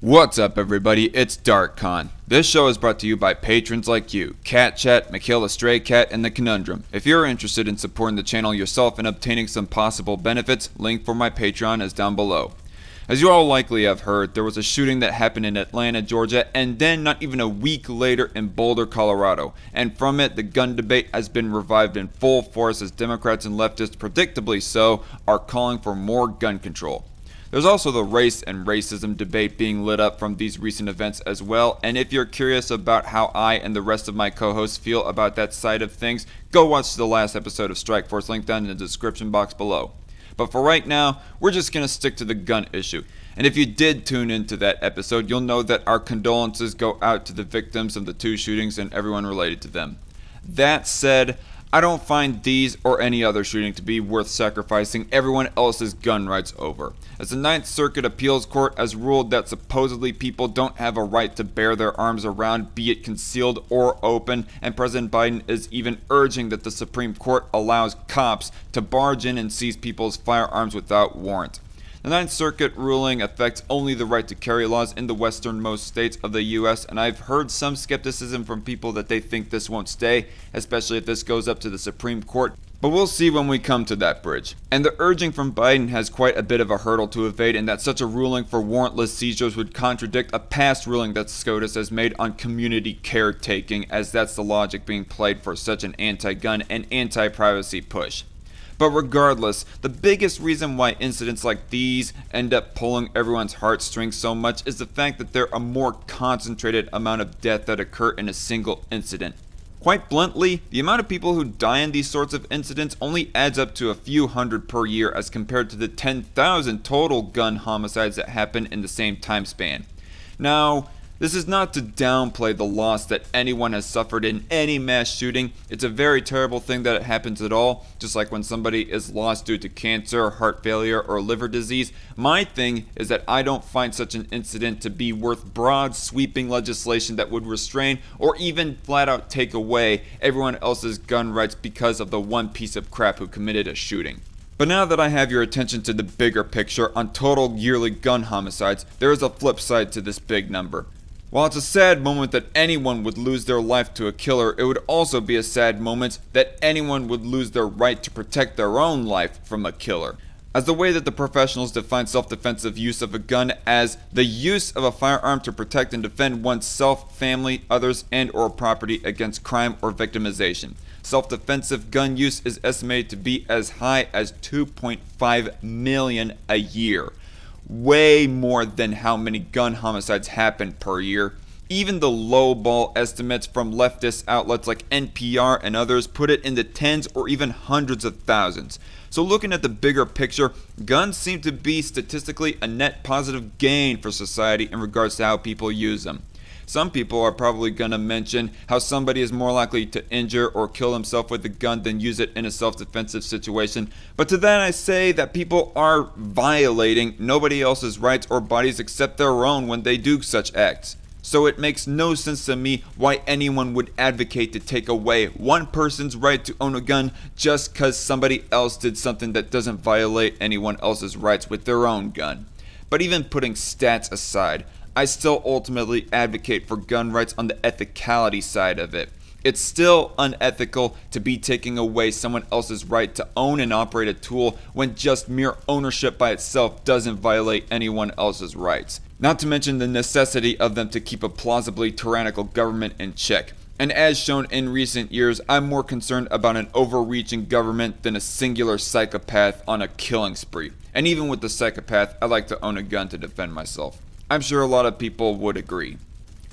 What's up, everybody? It's DarkCon. This show is brought to you by patrons like you, Cat Chat, Mikhail the Stray Cat, and The Conundrum. If you're interested in supporting the channel yourself and obtaining some possible benefits, link for my Patreon is down below. As you all likely have heard, there was a shooting that happened in Atlanta, Georgia, and then not even a week later in Boulder, Colorado. And from it, the gun debate has been revived in full force as Democrats and leftists, predictably so, are calling for more gun control. There's also the race and racism debate being lit up from these recent events as well, and if you're curious about how I and the rest of my co-hosts feel about that side of things, go watch the last episode of Strikeforce, link down in the description box below. But for right now, we're just going to stick to the gun issue. And if you did tune into that episode, you'll know that our condolences go out to the victims of the two shootings and everyone related to them. That said, I don't find these or any other shooting to be worth sacrificing everyone else's gun rights over, as the Ninth Circuit Appeals Court has ruled that supposedly people don't have a right to bear their arms around, be it concealed or open, and President Biden is even urging that the Supreme Court allows cops to barge in and seize people's firearms without warrant. The Ninth Circuit ruling affects only the right to carry laws in the westernmost states of the U.S., and I've heard some skepticism from people that they think this won't stay, especially if this goes up to the Supreme Court, but we'll see when we come to that bridge. And the urging from Biden has quite a bit of a hurdle to evade, in that such a ruling for warrantless seizures would contradict a past ruling that SCOTUS has made on community caretaking, as that's the logic being played for such an anti-gun and anti-privacy push. But regardless, the biggest reason why incidents like these end up pulling everyone's heartstrings so much is the fact that there are more concentrated amount of death that occur in a single incident. Quite bluntly, the amount of people who die in these sorts of incidents only adds up to a few hundred per year as compared to the 10,000 total gun homicides that happen in the same time span. Now, this is not to downplay the loss that anyone has suffered in any mass shooting. It's a very terrible thing that it happens at all, just like when somebody is lost due to cancer, heart failure, or liver disease. My thing is that I don't find such an incident to be worth broad, sweeping legislation that would restrain or even flat out take away everyone else's gun rights because of the one piece of crap who committed a shooting. But now that I have your attention to the bigger picture on total yearly gun homicides, there is a flip side to this big number. While it's a sad moment that anyone would lose their life to a killer, it would also be a sad moment that anyone would lose their right to protect their own life from a killer. As the way that the professionals define self-defensive use of a gun as the use of a firearm to protect and defend oneself, family, others, and or property against crime or victimization. Self-defensive gun use is estimated to be as high as 2.5 million a year. Way more than how many gun homicides happen per year. Even the lowball estimates from leftist outlets like NPR and others put it in the tens or even hundreds of thousands. So looking at the bigger picture, guns seem to be statistically a net positive gain for society in regards to how people use them. Some people are probably going to mention how somebody is more likely to injure or kill himself with a gun than use it in a self-defensive situation. But to that I say that people are violating nobody else's rights or bodies except their own when they do such acts. So it makes no sense to me why anyone would advocate to take away one person's right to own a gun just because somebody else did something that doesn't violate anyone else's rights with their own gun. But even putting stats aside, I still ultimately advocate for gun rights on the ethicality side of it. It's still unethical to be taking away someone else's right to own and operate a tool when just mere ownership by itself doesn't violate anyone else's rights. Not to mention the necessity of them to keep a plausibly tyrannical government in check. And as shown in recent years, I'm more concerned about an overreaching government than a singular psychopath on a killing spree. And even with the psychopath, I like to own a gun to defend myself. I'm sure a lot of people would agree.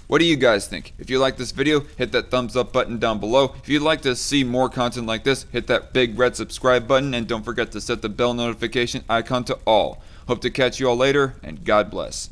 What do you guys think? If you like this video, hit that thumbs up button down below. If you'd like to see more content like this, hit that big red subscribe button, and don't forget to set the bell notification icon to all. Hope to catch you all later, and God bless.